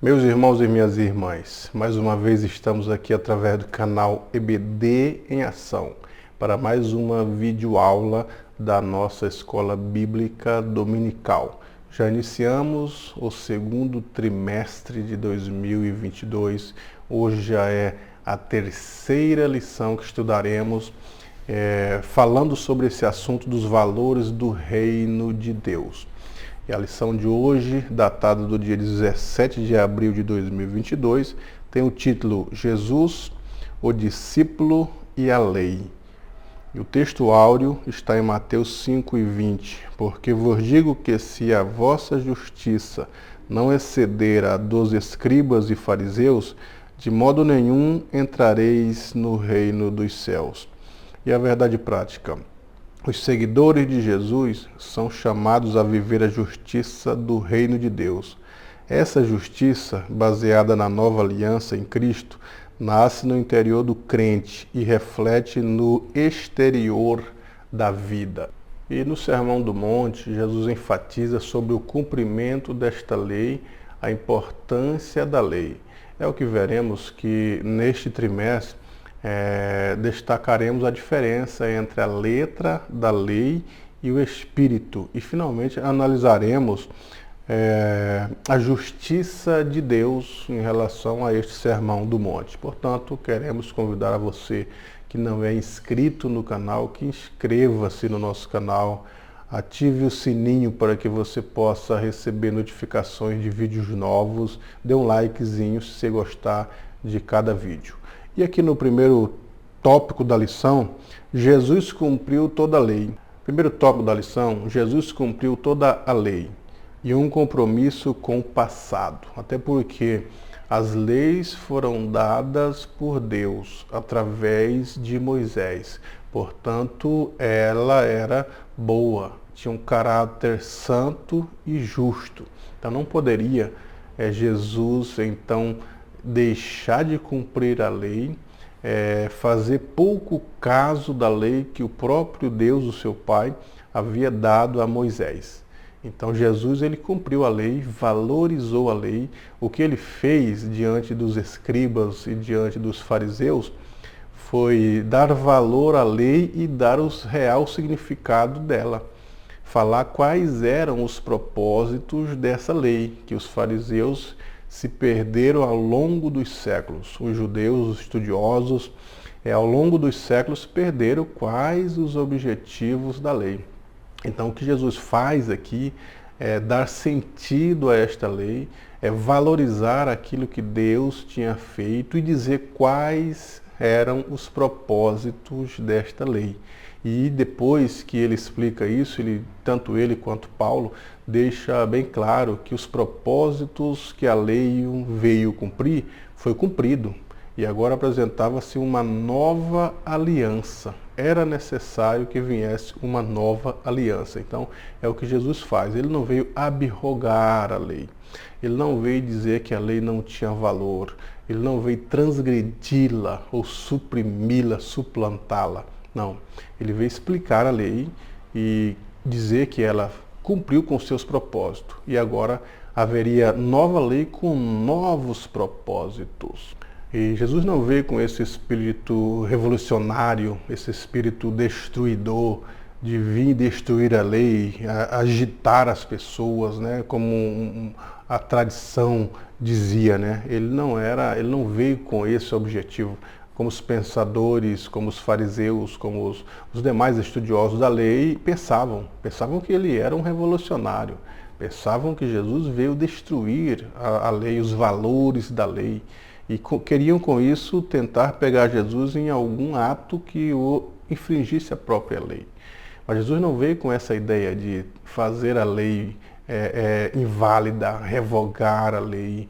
Meus irmãos e minhas irmãs, mais uma vez estamos aqui através do canal EBD em Ação para mais uma videoaula da nossa Escola Bíblica Dominical. Já iniciamos o segundo trimestre de 2022, hoje já é a terceira lição que estudaremos falando sobre esse assunto dos valores do Reino de Deus. E a lição de hoje, datada do dia 17 de abril de 2022, tem o título Jesus, o discípulo e a lei. E o texto áureo está em Mateus 5:20. Porque vos digo que se a vossa justiça não exceder a dos escribas e fariseus, de modo nenhum entrareis no reino dos céus. E a verdade prática. Os seguidores de Jesus são chamados a viver a justiça do reino de Deus. Essa justiça, baseada na nova aliança em Cristo, nasce no interior do crente e reflete no exterior da vida. E no Sermão do Monte, Jesus enfatiza sobre o cumprimento desta lei, a importância da lei. É o que veremos que neste trimestre destacaremos a diferença entre a letra da lei e o espírito. E finalmente analisaremos a justiça de Deus em relação a este Sermão do Monte. Portanto, queremos convidar a você que não é inscrito no canal, que inscreva-se no nosso canal, ative o sininho para que você possa receber notificações de vídeos novos, dê um likezinho se você gostar de cada vídeo. E aqui no primeiro tópico da lição, Jesus cumpriu toda a lei. Primeiro tópico da lição, Jesus cumpriu toda a lei e um compromisso com o passado. Até porque as leis foram dadas por Deus através de Moisés. Portanto, ela era boa, tinha um caráter santo e justo. Então não poderia Jesus, então, deixar de cumprir a lei, fazer pouco caso da lei que o próprio Deus, o seu Pai, havia dado a Moisés. Então Jesus, ele cumpriu a lei, valorizou a lei. O que ele fez diante dos escribas e diante dos fariseus foi dar valor à lei e dar o real significado dela. Falar quais eram os propósitos dessa lei, que os fariseus se perderam ao longo dos séculos. Os judeus, os estudiosos, ao longo dos séculos perderam quais os objetivos da lei. Então o que Jesus faz aqui é dar sentido a esta lei, é valorizar aquilo que Deus tinha feito e dizer quais eram os propósitos desta lei. E depois que ele explica isso, tanto ele quanto Paulo deixa bem claro que os propósitos que a lei veio cumprir, foi cumprido. E agora apresentava-se uma nova aliança. Era necessário que viesse uma nova aliança. Então, é o que Jesus faz. Ele não veio abrogar a lei. Ele não veio dizer que a lei não tinha valor. Ele não veio transgredi-la ou suprimi-la, suplantá-la. Não. Ele veio explicar a lei e dizer que ela cumpriu com seus propósitos. E agora haveria nova lei com novos propósitos. E Jesus não veio com esse espírito revolucionário, esse espírito destruidor, de vir destruir a lei, agitar as pessoas, né, como a tradição dizia, né? Ele não veio com esse objetivo, como os pensadores, como os fariseus, como os demais estudiosos da lei pensavam que ele era um revolucionário, pensavam que Jesus veio destruir a lei, os valores da lei. E queriam com isso tentar pegar Jesus em algum ato que o infringisse a própria lei. Mas Jesus não veio com essa ideia de fazer a lei inválida, revogar a lei,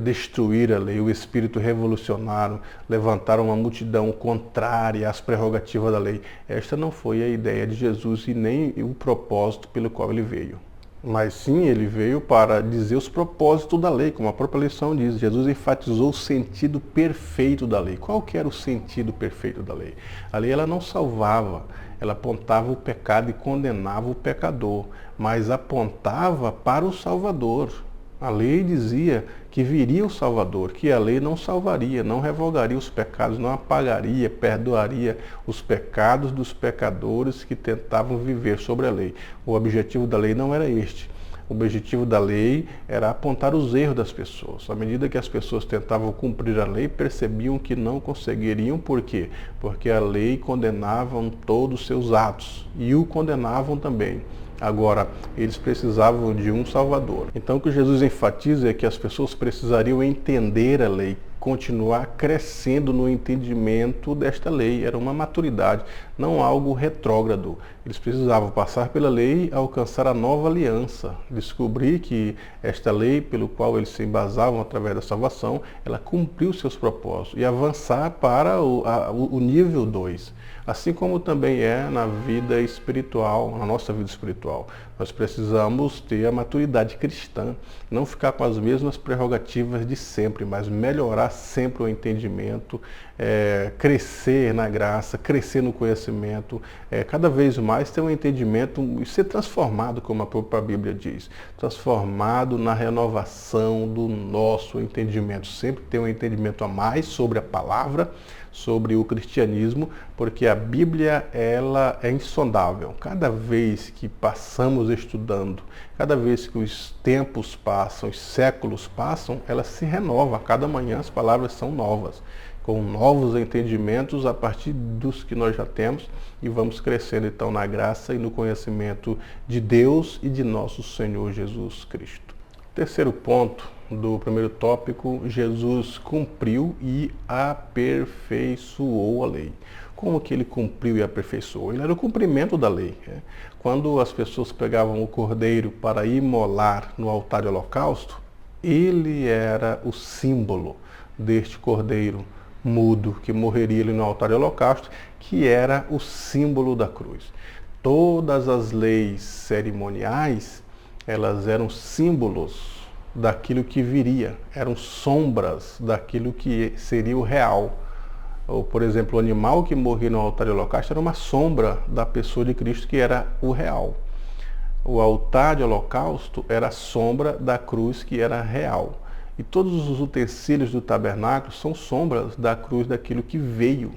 destruir a lei. O espírito revolucionário, levantar uma multidão contrária às prerrogativas da lei. Esta não foi a ideia de Jesus e nem o propósito pelo qual ele veio. Mas sim, ele veio para dizer os propósitos da lei, como a própria lição diz. Jesus enfatizou o sentido perfeito da lei. Qual que era o sentido perfeito da lei? A lei ela não salvava, ela apontava o pecado e condenava o pecador, mas apontava para o Salvador. A lei dizia que viria o Salvador, que a lei não salvaria, não revogaria os pecados, não apagaria, perdoaria os pecados dos pecadores que tentavam viver sobre a lei. O objetivo da lei não era este. O objetivo da lei era apontar os erros das pessoas. À medida que as pessoas tentavam cumprir a lei, percebiam que não conseguiriam. Por quê? Porque a lei condenava todos os seus atos e o condenavam também. Agora, eles precisavam de um Salvador. Então, o que Jesus enfatiza é que as pessoas precisariam entender a lei, continuar crescendo no entendimento desta lei. Era uma maturidade, não algo retrógrado. Eles precisavam passar pela lei, alcançar a nova aliança, descobrir que esta lei, pelo qual eles se embasavam através da salvação, ela cumpriu seus propósitos e avançar para o nível 2. Assim como também é na vida espiritual, na nossa vida espiritual. Nós precisamos ter a maturidade cristã, não ficar com as mesmas prerrogativas de sempre, mas melhorar sempre o entendimento, crescer na graça, crescer no conhecimento, cada vez mais ter um entendimento e ser transformado, como a própria Bíblia diz, transformado na renovação do nosso entendimento, sempre ter um entendimento a mais sobre a palavra, sobre o cristianismo, porque a Bíblia ela é insondável. Cada vez que passamos estudando, cada vez que os tempos passam, os séculos passam, ela se renova. A cada manhã as palavras são novas, com novos entendimentos a partir dos que nós já temos, e vamos crescendo então na graça e no conhecimento de Deus e de nosso Senhor Jesus Cristo. Terceiro ponto do primeiro tópico: Jesus cumpriu e aperfeiçoou a lei. Como que ele cumpriu e aperfeiçoou? Ele era o cumprimento da lei. Quando as pessoas pegavam o cordeiro para imolar no altar de holocausto, ele era o símbolo deste cordeiro mudo que morreria ali no altar de holocausto, que era o símbolo da cruz. Todas as leis cerimoniais, elas eram símbolos daquilo que viria, eram sombras daquilo que seria o real. Ou, por exemplo, o animal que morria no altar de holocausto era uma sombra da pessoa de Cristo, que era o real. O altar de holocausto era a sombra da cruz, que era real. E todos os utensílios do tabernáculo são sombras da cruz, daquilo que veio,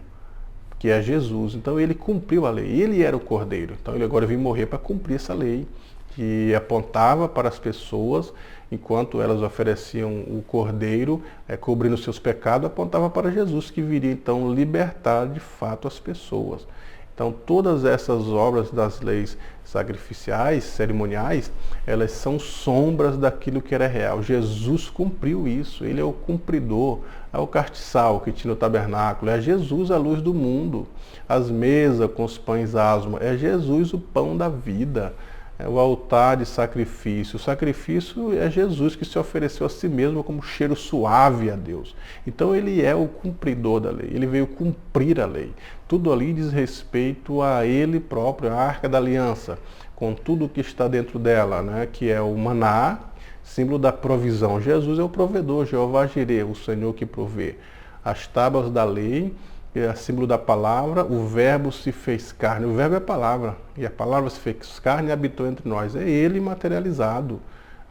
que é Jesus. Então ele cumpriu a lei, ele era o cordeiro. Então ele agora veio morrer para cumprir essa lei, que apontava para as pessoas, enquanto elas ofereciam o cordeiro, cobrindo seus pecados, apontava para Jesus, que viria então libertar de fato as pessoas. Então todas essas obras das leis sacrificiais, cerimoniais, elas são sombras daquilo que era real. Jesus cumpriu isso, ele é o cumpridor. É o castiçal que tinha no tabernáculo, é Jesus a luz do mundo. As mesas com os pães asmos, é Jesus o pão da vida. É o altar de sacrifício. O sacrifício é Jesus que se ofereceu a si mesmo como cheiro suave a Deus. Então ele é o cumpridor da lei, ele veio cumprir a lei. Tudo ali diz respeito a ele próprio, a Arca da Aliança, com tudo o que está dentro dela, né? Que é o maná, símbolo da provisão. Jesus é o provedor, Jeová Jireh, o Senhor que provê. As tábuas da lei, é símbolo da palavra, o verbo se fez carne. O verbo é a palavra, e a palavra se fez carne e habitou entre nós. É ele materializado,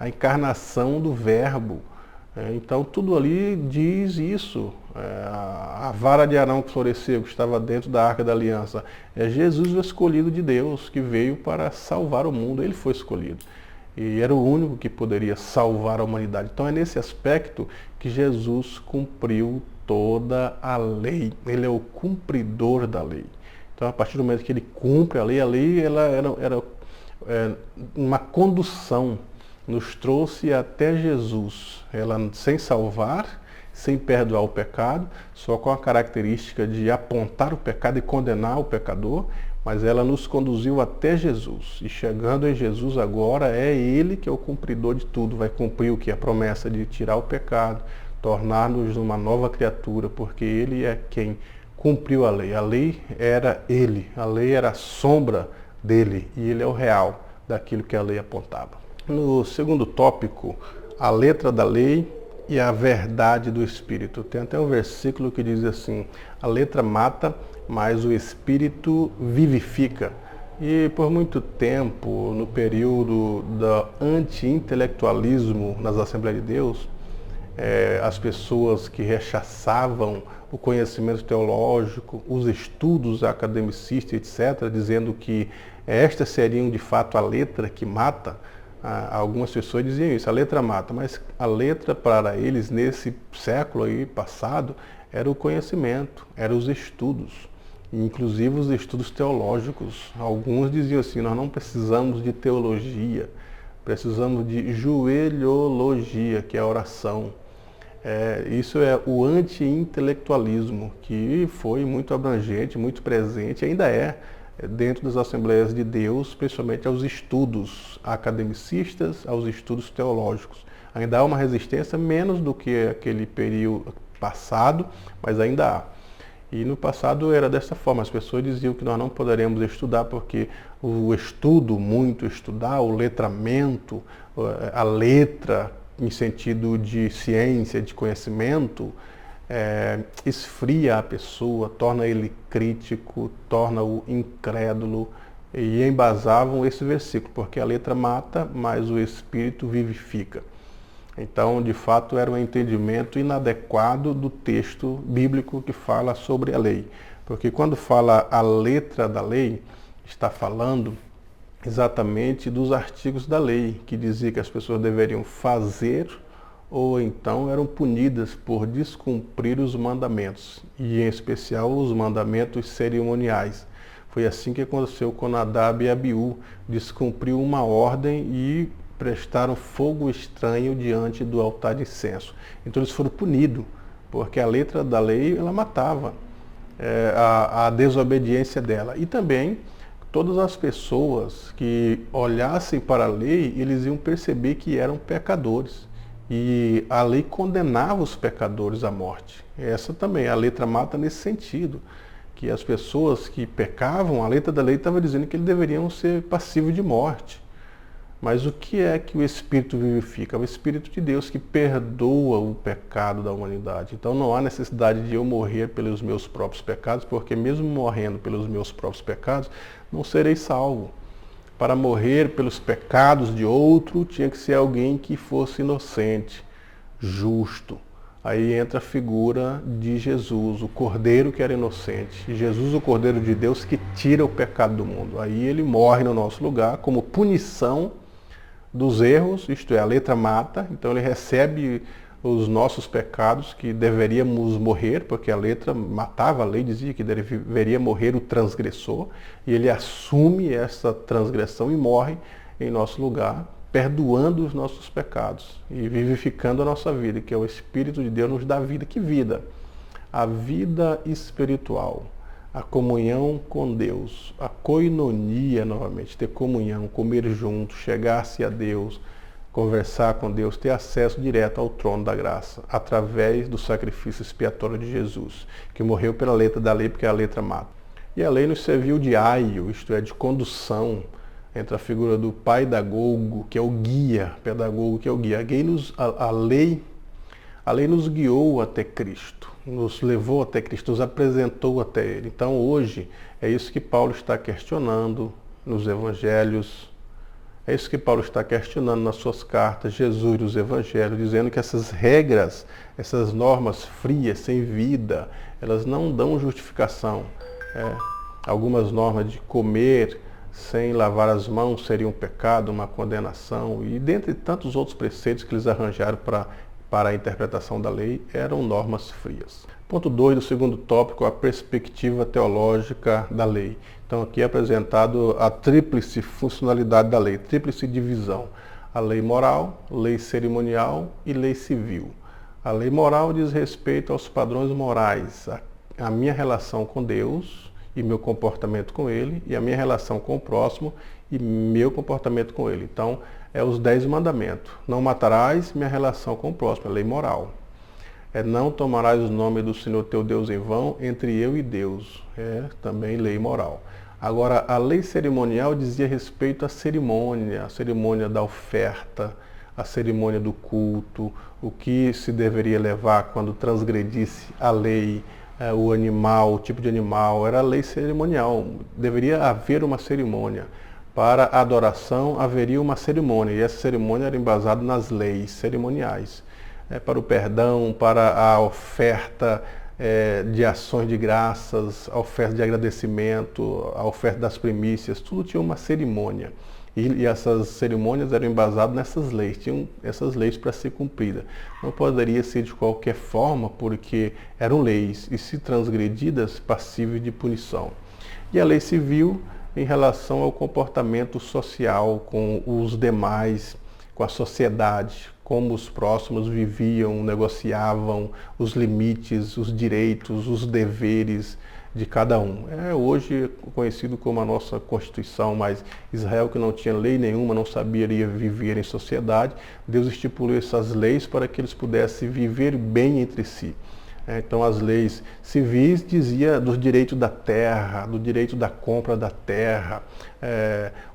a encarnação do verbo. Então tudo ali diz isso. A vara de Arão que floresceu, que estava dentro da Arca da Aliança, é Jesus o escolhido de Deus, que veio para salvar o mundo. Ele foi escolhido e era o único que poderia salvar a humanidade. Então é nesse aspecto que Jesus cumpriu toda a lei. Ele é o cumpridor da lei. Então, a partir do momento que ele cumpre a lei ela era uma condução, nos trouxe até Jesus. Ela sem salvar, sem perdoar o pecado, só com a característica de apontar o pecado e condenar o pecador, mas ela nos conduziu até Jesus. E chegando em Jesus agora, é ele que é o cumpridor de tudo. Vai cumprir o que? A promessa de tirar o pecado, tornar-nos uma nova criatura, porque ele é quem cumpriu a lei. A lei era ele, a lei era a sombra dele, e ele é o real daquilo que a lei apontava. No segundo tópico, a letra da lei e a verdade do Espírito. Tem até um versículo que diz assim: a letra mata, mas o Espírito vivifica. E por muito tempo, no período do anti-intelectualismo nas Assembleias de Deus, as pessoas que rechaçavam o conhecimento teológico, os estudos academicistas, etc., dizendo que estas seriam de fato a letra que mata. Algumas pessoas diziam isso, a letra mata, mas a letra para eles nesse século aí passado era o conhecimento, eram os estudos, inclusive os estudos teológicos. Alguns diziam assim, nós não precisamos de teologia, precisamos de joelhologia, que é a oração. Isso é o anti-intelectualismo, que foi muito abrangente, muito presente, ainda dentro das Assembleias de Deus, principalmente aos estudos academicistas, aos estudos teológicos. Ainda há uma resistência, menos do que aquele período passado, mas ainda há. E no passado era dessa forma, as pessoas diziam que nós não poderíamos estudar porque o estudo, muito estudar, o letramento, a letra, em sentido de ciência, de conhecimento, esfria a pessoa, torna ele crítico, torna-o incrédulo, e embasavam esse versículo, porque a letra mata, mas o Espírito vivifica. Então, de fato, era um entendimento inadequado do texto bíblico que fala sobre a lei. Porque quando fala a letra da lei, está falando exatamente dos artigos da lei, que dizia que as pessoas deveriam fazer ou então eram punidas por descumprir os mandamentos, e em especial os mandamentos cerimoniais. Foi assim que aconteceu com Nadab e Abiú, descumpriu uma ordem e prestaram fogo estranho diante do altar de incenso. Então eles foram punidos, porque a letra da lei ela matava a desobediência dela. E também todas as pessoas que olhassem para a lei, eles iam perceber que eram pecadores. E a lei condenava os pecadores à morte. Essa também, a letra mata nesse sentido, que as pessoas que pecavam, a letra da lei estava dizendo que eles deveriam ser passivos de morte. Mas o que é que o Espírito vivifica? O Espírito de Deus que perdoa o pecado da humanidade. Então não há necessidade de eu morrer pelos meus próprios pecados, porque mesmo morrendo pelos meus próprios pecados, não serei salvo. Para morrer pelos pecados de outro, tinha que ser alguém que fosse inocente, justo. Aí entra a figura de Jesus, o Cordeiro que era inocente. E Jesus, o Cordeiro de Deus, que tira o pecado do mundo. Aí ele morre no nosso lugar como punição dos erros, isto é, a letra mata, então ele recebe os nossos pecados que deveríamos morrer, porque a letra matava, a lei dizia que deveria morrer o transgressor, e ele assume essa transgressão e morre em nosso lugar, perdoando os nossos pecados e vivificando a nossa vida, que é o Espírito de Deus nos dá vida. Que vida? A vida espiritual, a comunhão com Deus, a koinonia novamente, ter comunhão, comer junto, chegar-se a Deus, conversar com Deus, ter acesso direto ao trono da graça, através do sacrifício expiatório de Jesus, que morreu pela letra da lei, porque a letra mata. E a lei nos serviu de aio, isto é, de condução, entre a figura do pedagogo, que é o guia, pedagogo, que é o guia. A lei nos guiou até Cristo, nos levou até Cristo, nos apresentou até Ele. Então hoje é isso que Paulo está questionando nos Evangelhos, é isso que Paulo está questionando nas suas cartas, Jesus nos Evangelhos, dizendo que essas regras, essas normas frias, sem vida, elas não dão justificação. Algumas normas de comer sem lavar as mãos seria um pecado, uma condenação, e dentre tantos outros preceitos que eles arranjaram para a interpretação da lei, eram normas frias. Ponto 2 do segundo tópico, a perspectiva teológica da lei. Então aqui é apresentado a tríplice funcionalidade da lei, tríplice divisão. A lei moral, lei cerimonial e lei civil. A lei moral diz respeito aos padrões morais, a minha relação com Deus e meu comportamento com Ele, e a minha relação com o próximo e meu comportamento com Ele. Então, é os 10 mandamentos. Não matarás, minha relação com o próximo, é lei moral. Não tomarás o nome do Senhor teu Deus em vão, entre eu e Deus, é também lei moral. Agora, a lei cerimonial dizia respeito à cerimônia, a cerimônia da oferta, a cerimônia do culto, o que se deveria levar quando transgredisse a lei, o animal, o tipo de animal, era lei cerimonial. Deveria haver uma cerimônia. Para a adoração haveria uma cerimônia, e essa cerimônia era embasada nas leis cerimoniais. Para o perdão, para a oferta de ações de graças, a oferta de agradecimento, a oferta das primícias, tudo tinha uma cerimônia. E essas cerimônias eram embasadas nessas leis, tinham essas leis para ser cumpridas. Não poderia ser de qualquer forma, porque eram leis, e se transgredidas, passíveis de punição. E a lei civil, em relação ao comportamento social com os demais, com a sociedade, como os próximos viviam, negociavam os limites, os direitos, os deveres de cada um. É hoje conhecido como a nossa Constituição, mas Israel, que não tinha lei nenhuma, não saberia viver em sociedade, Deus estipulou essas leis para que eles pudessem viver bem entre si. Então as leis civis dizia dos direitos da terra, do direito da compra da terra,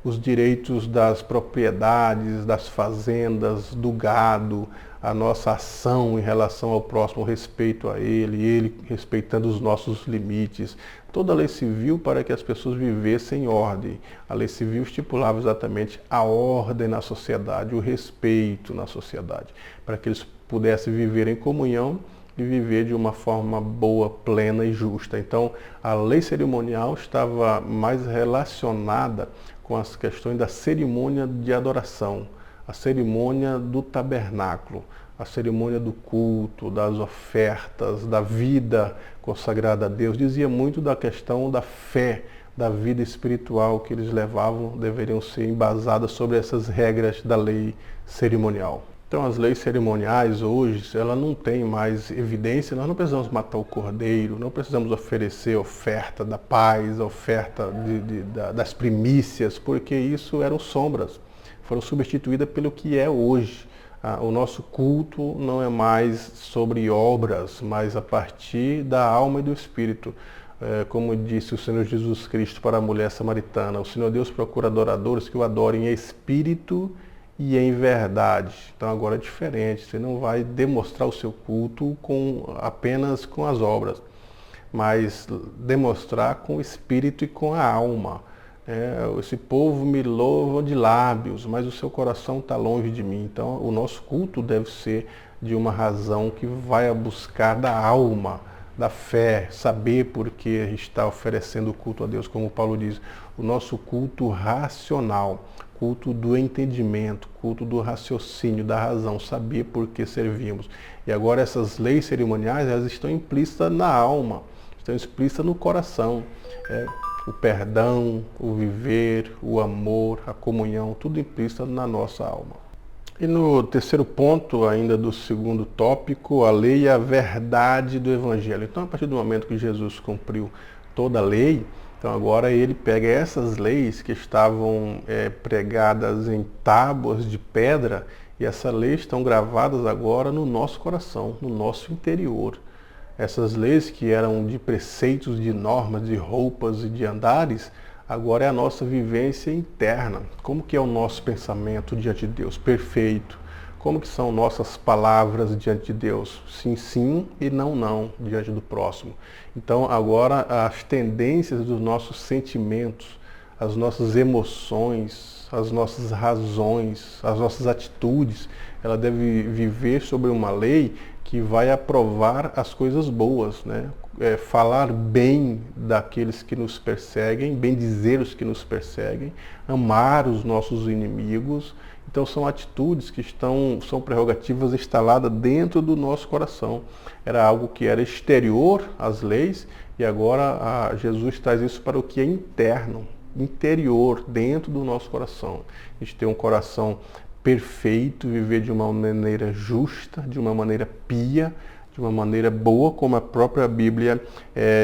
os direitos das propriedades, das fazendas, do gado, a nossa ação em relação ao próximo, respeito a ele respeitando os nossos limites. Toda a lei civil para que as pessoas vivessem em ordem. A lei civil estipulava exatamente a ordem na sociedade, o respeito na sociedade, para que eles pudessem viver em comunhão e viver de uma forma boa, plena e justa. Então, a lei cerimonial estava mais relacionada com as questões da cerimônia de adoração, a cerimônia do tabernáculo, a cerimônia do culto, das ofertas, da vida consagrada a Deus. Dizia muito da questão da fé, da vida espiritual que eles levavam, deveriam ser embasadas sobre essas regras da lei cerimonial. Então as leis cerimoniais hoje, ela não tem mais evidência, nós não precisamos matar o cordeiro, não precisamos oferecer oferta da paz, oferta das primícias, porque isso eram sombras, foram substituídas pelo que é hoje. O nosso culto não é mais sobre obras, mas a partir da alma e do espírito. Como disse o Senhor Jesus Cristo para a mulher samaritana, o Senhor Deus procura adoradores que o adorem em espírito e em verdade. Então agora é diferente, você não vai demonstrar o seu culto apenas com as obras, mas demonstrar com o espírito e com a alma. Esse povo me louva de lábios, mas o seu coração está longe de mim. Então o nosso culto deve ser de uma razão que vai a buscar da alma, da fé, saber por que a gente está oferecendo o culto a Deus, como Paulo diz, o nosso culto racional, culto do entendimento, culto do raciocínio, da razão, saber por que servimos. E agora essas leis cerimoniais, elas estão implícitas na alma, estão implícitas no coração. O perdão, o viver, o amor, a comunhão, tudo implícito na nossa alma. E no terceiro ponto, ainda do segundo tópico, a lei e a verdade do Evangelho. Então, a partir do momento que Jesus cumpriu toda a lei, então agora ele pega essas leis que estavam pregadas em tábuas de pedra, e essas leis estão gravadas agora no nosso coração, no nosso interior. Essas leis que eram de preceitos, de normas, de roupas e de andares, agora é a nossa vivência interna. Como que é o nosso pensamento diante de Deus? Perfeito. Como que são nossas palavras diante de Deus? Sim, sim e não, não, diante do próximo. Então agora as tendências dos nossos sentimentos, as nossas emoções, as nossas razões, as nossas atitudes, ela deve viver sobre uma lei que vai aprovar as coisas boas, né? Falar bem daqueles que nos perseguem, bem dizer os que nos perseguem, amar os nossos inimigos. Então são atitudes que são prerrogativas instaladas dentro do nosso coração. Era algo que era exterior às leis, e agora Jesus traz isso para o que é interno, interior, dentro do nosso coração. A gente tem um coração perfeito, viver de uma maneira justa, de uma maneira pia, de uma maneira boa, como a própria Bíblia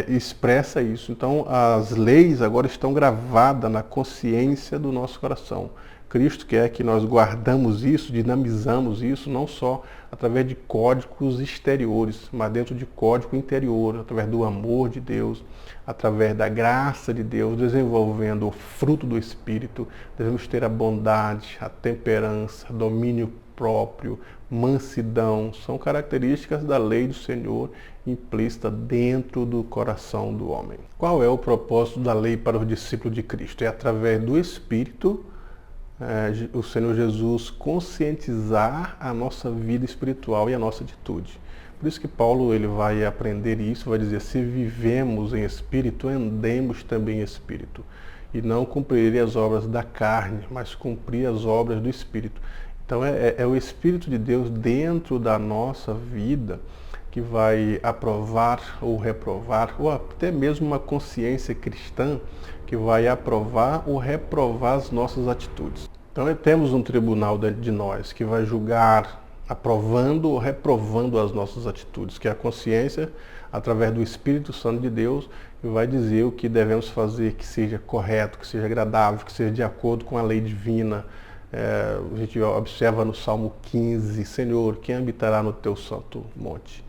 expressa isso. Então as leis agora estão gravadas na consciência do nosso coração. Cristo quer que nós guardamos isso, dinamizamos isso, não só através de códigos exteriores, mas dentro de código interior, através do amor de Deus, através da graça de Deus, desenvolvendo o fruto do Espírito. Devemos ter a bondade, a temperança, domínio próprio, mansidão, são características da lei do Senhor implícita dentro do coração do homem. Qual é o propósito da lei para o discípulo de Cristo? É através do Espírito, o Senhor Jesus conscientizar a nossa vida espiritual e a nossa atitude. Por isso que Paulo ele vai aprender isso, vai dizer, se vivemos em Espírito, andemos também em Espírito. E não cumprir as obras da carne, mas cumprir as obras do Espírito. Então é o Espírito de Deus dentro da nossa vida que vai aprovar ou reprovar, ou até mesmo uma consciência cristã que vai aprovar ou reprovar as nossas atitudes. Então temos um tribunal dentro de nós que vai julgar aprovando ou reprovando as nossas atitudes, que é a consciência, através do Espírito Santo de Deus, que vai dizer o que devemos fazer que seja correto, que seja agradável, que seja de acordo com a lei divina. A gente observa no Salmo 15, Senhor, quem habitará no teu santo monte?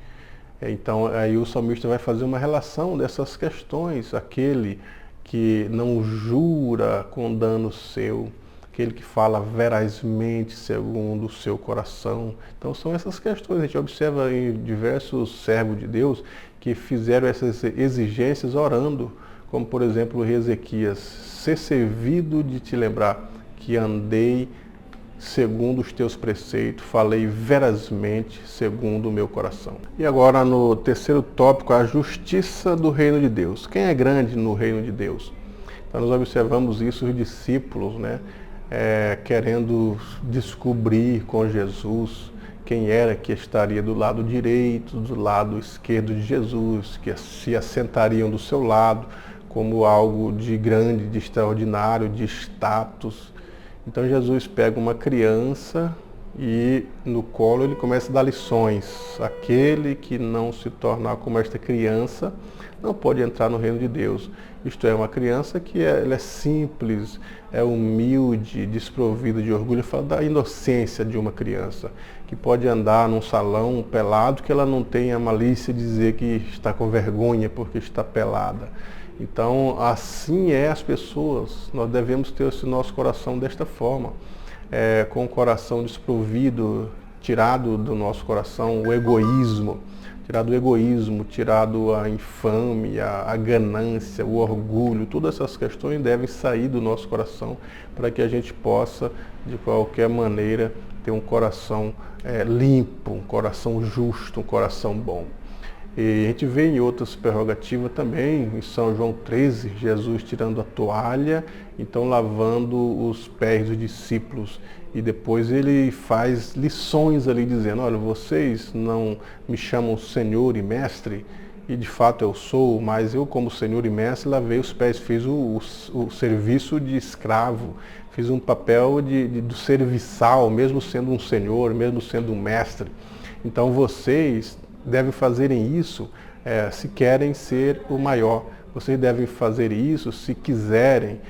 Então aí o salmista vai fazer uma relação dessas questões, aquele que não jura com dano seu, aquele que fala verazmente segundo o seu coração. Então são essas questões, a gente observa em diversos servos de Deus que fizeram essas exigências orando, como por exemplo o rei Ezequias, ser servido de te lembrar que andei segundo os teus preceitos, falei verazmente segundo o meu coração. E agora no terceiro tópico, a justiça do reino de Deus. Quem é grande no reino de Deus? Então nós observamos isso, os discípulos, querendo descobrir com Jesus quem era que estaria do lado direito, do lado esquerdo de Jesus, que se assentariam do seu lado como algo de grande, de extraordinário, de status. Então Jesus pega uma criança e no colo ele começa a dar lições. Aquele que não se tornar como esta criança não pode entrar no reino de Deus. Isto é, uma criança que ela é simples, é humilde, desprovida de orgulho. Fala da inocência de uma criança, que pode andar num salão pelado, que ela não tem a malícia de dizer que está com vergonha porque está pelada. Então, assim é as pessoas. Nós devemos ter esse nosso coração desta forma, com o coração desprovido, tirado do nosso coração o egoísmo, tirado a infâmia, a ganância, o orgulho. Todas essas questões devem sair do nosso coração para que a gente possa, de qualquer maneira, ter um coração limpo, um coração justo, um coração bom. E a gente vê em outras prerrogativas também, em São João 13, Jesus tirando a toalha, então lavando os pés dos discípulos. E depois ele faz lições ali dizendo, olha, vocês não me chamam Senhor e Mestre, e de fato eu sou, mas eu como Senhor e Mestre lavei os pés, fiz o serviço de escravo, fiz um papel do serviçal, mesmo sendo um Senhor, mesmo sendo um Mestre. Então vocês devem fazer isso se querem ser o maior. Vocês devem fazer isso se quiserem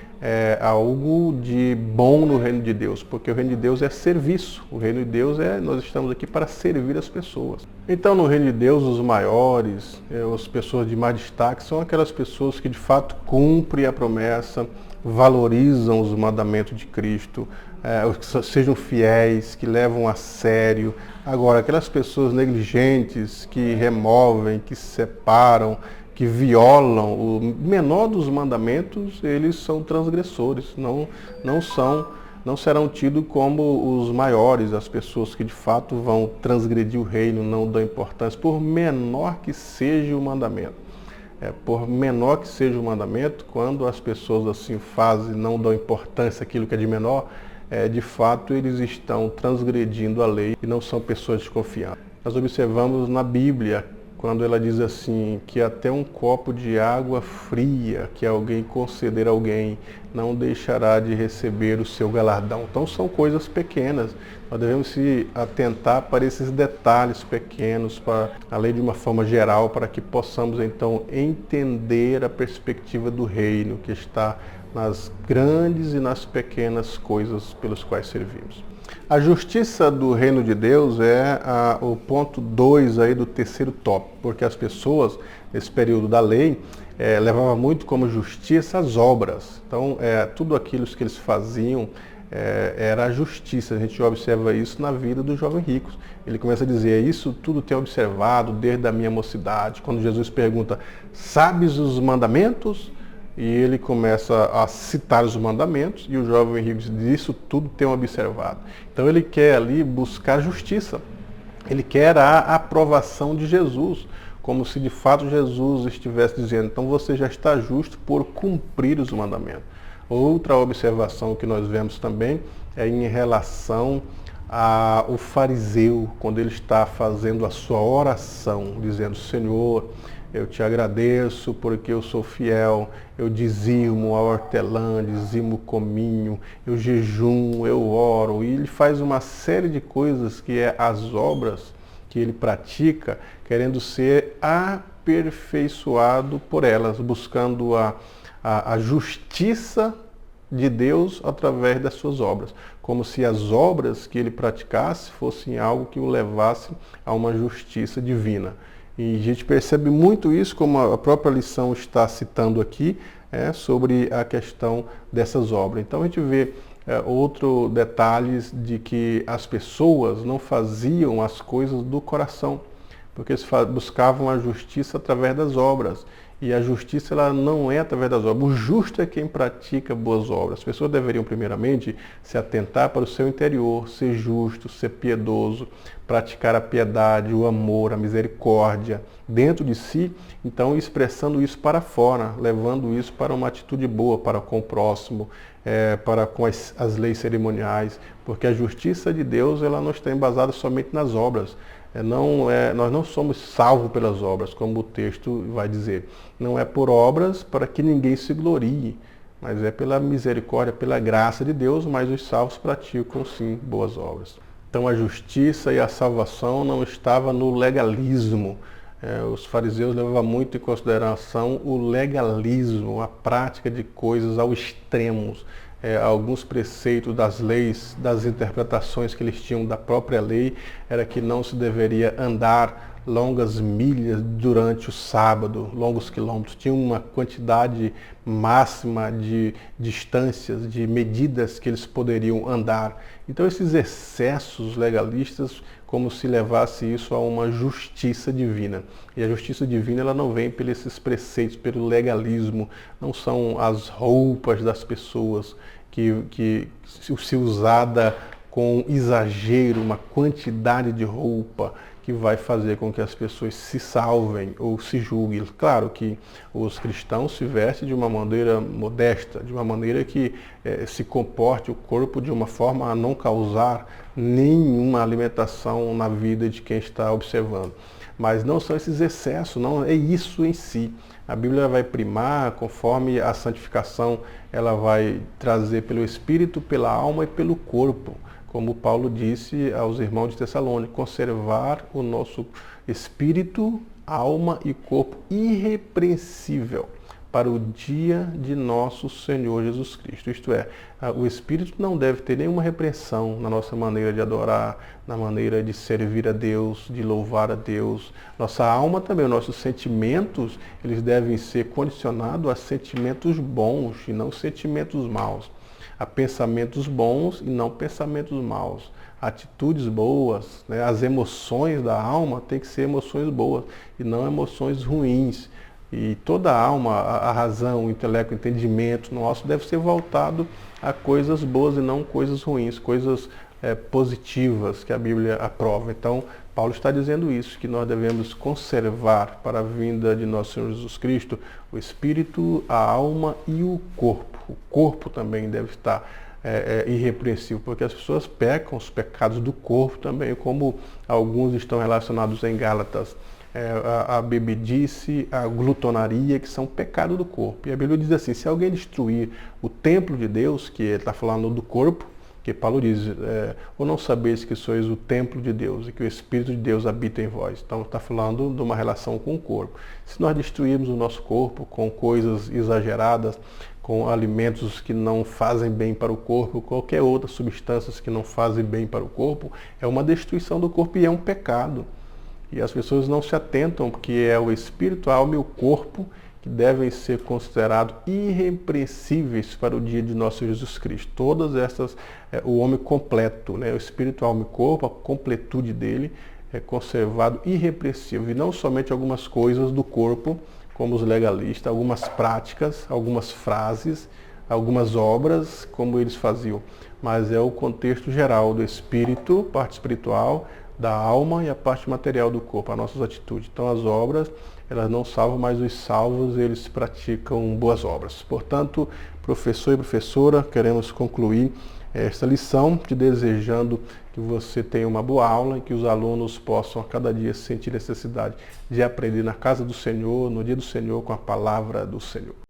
algo de bom no reino de Deus, porque o reino de Deus é serviço. O reino de Deus nós estamos aqui para servir as pessoas. Então no reino de Deus os maiores, as pessoas de mais destaque são aquelas pessoas que de fato cumprem a promessa, valorizam os mandamentos de Cristo, que sejam fiéis, que levam a sério. Agora, aquelas pessoas negligentes que removem, que separam, que violam o menor dos mandamentos, eles são transgressores, não serão tidos como os maiores, as pessoas que de fato vão transgredir o reino, não dão importância, por menor que seja o mandamento. Por menor que seja o mandamento, quando as pessoas assim fazem, não dão importância àquilo que é de menor, de fato eles estão transgredindo a lei e não são pessoas de confiança. Nós observamos na Bíblia, quando ela diz assim, que até um copo de água fria que alguém conceder a alguém, não deixará de receber o seu galardão. Então são coisas pequenas. Nós devemos se atentar para esses detalhes pequenos, para a lei de uma forma geral, para que possamos então entender a perspectiva do reino que está nas grandes e nas pequenas coisas pelas quais servimos. A justiça do reino de Deus é o ponto 2 aí do terceiro tópico, porque as pessoas, nesse período da lei, levavam muito como justiça as obras. Então, tudo aquilo que eles faziam era a justiça. A gente observa isso na vida dos jovens ricos. Ele começa a dizer, isso tudo tenho observado desde a minha mocidade. Quando Jesus pergunta, sabes os mandamentos? E ele começa a citar os mandamentos, e o jovem rico diz, isso tudo tenho observado. Então ele quer ali buscar justiça. Ele quer a aprovação de Jesus, como se de fato Jesus estivesse dizendo, então você já está justo por cumprir os mandamentos. Outra observação que nós vemos também é em relação ao fariseu, quando ele está fazendo a sua oração, dizendo, Senhor, eu te agradeço porque eu sou fiel, eu dizimo a hortelã, dizimo o cominho, eu jejum, eu oro. E ele faz uma série de coisas que é as obras que ele pratica, querendo ser aperfeiçoado por elas, buscando a justiça de Deus através das suas obras, como se as obras que ele praticasse fossem algo que o levasse a uma justiça divina. E a gente percebe muito isso, como a própria lição está citando aqui, sobre a questão dessas obras. Então a gente vê outro detalhe de que as pessoas não faziam as coisas do coração, porque eles buscavam a justiça através das obras. E a justiça ela não é através das obras. O justo é quem pratica boas obras. As pessoas deveriam primeiramente se atentar para o seu interior, ser justo, ser piedoso, praticar a piedade, o amor, a misericórdia dentro de si, então expressando isso para fora, levando isso para uma atitude boa para com o próximo, para com as leis cerimoniais, porque a justiça de Deus ela não está embasada somente nas obras. Nós não somos salvos pelas obras, como o texto vai dizer. Não é por obras para que ninguém se glorie, mas é pela misericórdia, pela graça de Deus, mas os salvos praticam sim boas obras. Então a justiça e a salvação não estava no legalismo. Os fariseus levavam muito em consideração o legalismo, a prática de coisas ao extremo. Alguns preceitos das leis, das interpretações que eles tinham da própria lei, era que não se deveria andar longas milhas durante o sábado, longos quilômetros. Tinha uma quantidade máxima de distâncias, de medidas que eles poderiam andar. Então esses excessos legalistas, como se levasse isso a uma justiça divina. E a justiça divina ela não vem por esses preceitos, pelo legalismo, não são as roupas das pessoas que se usada com exagero, uma quantidade de roupa que vai fazer com que as pessoas se salvem ou se julguem. Claro que os cristãos se vestem de uma maneira modesta, de uma maneira que se comporte o corpo de uma forma a não causar nenhuma alimentação na vida de quem está observando. Mas não são esses excessos, não é isso em si. A Bíblia vai primar conforme a santificação ela vai trazer pelo Espírito, pela alma e pelo corpo. Como Paulo disse aos irmãos de Tessalônica, conservar o nosso espírito, alma e corpo irrepreensível para o dia de nosso Senhor Jesus Cristo. Isto é, o espírito não deve ter nenhuma repreensão na nossa maneira de adorar, na maneira de servir a Deus, de louvar a Deus. Nossa alma também, nossos sentimentos, eles devem ser condicionados a sentimentos bons e não sentimentos maus. A pensamentos bons e não pensamentos maus. Atitudes boas, né? As emoções da alma têm que ser emoções boas e não emoções ruins. E toda a alma, a razão, o intelecto, o entendimento nosso deve ser voltado a coisas boas e não coisas ruins, coisas positivas que a Bíblia aprova. Então, Paulo está dizendo isso, que nós devemos conservar para a vinda de nosso Senhor Jesus Cristo o espírito, a alma e o corpo. O corpo também deve estar irrepreensível, porque as pessoas pecam os pecados do corpo também, como alguns estão relacionados em Gálatas. A bebedice, a glutonaria, que são pecado do corpo. E a Bíblia diz assim, se alguém destruir o templo de Deus, que ele está falando do corpo, que Paulo diz, ou não sabeis que sois o templo de Deus e que o Espírito de Deus habita em vós. Então está falando de uma relação com o corpo. Se nós destruirmos o nosso corpo com coisas exageradas, com alimentos que não fazem bem para o corpo, qualquer outra substâncias que não fazem bem para o corpo, é uma destruição do corpo e é um pecado. E as pessoas não se atentam que é o espírito, a alma e o corpo que devem ser considerados irrepreensíveis para o dia de nosso Jesus Cristo. Todas essas, o homem completo, né? O espírito, alma e corpo, a completude dele é conservado irrepreensível. E não somente algumas coisas do corpo, como os legalistas, algumas práticas, algumas frases, algumas obras, como eles faziam, mas é o contexto geral do espírito, parte espiritual, da alma e a parte material do corpo, as nossas atitudes. Então as obras, elas não salvam, mas os salvos, eles praticam boas obras. Portanto, professor e professora, queremos concluir esta lição te desejando que você tenha uma boa aula e que os alunos possam a cada dia sentir necessidade de aprender na casa do Senhor, no dia do Senhor, com a palavra do Senhor.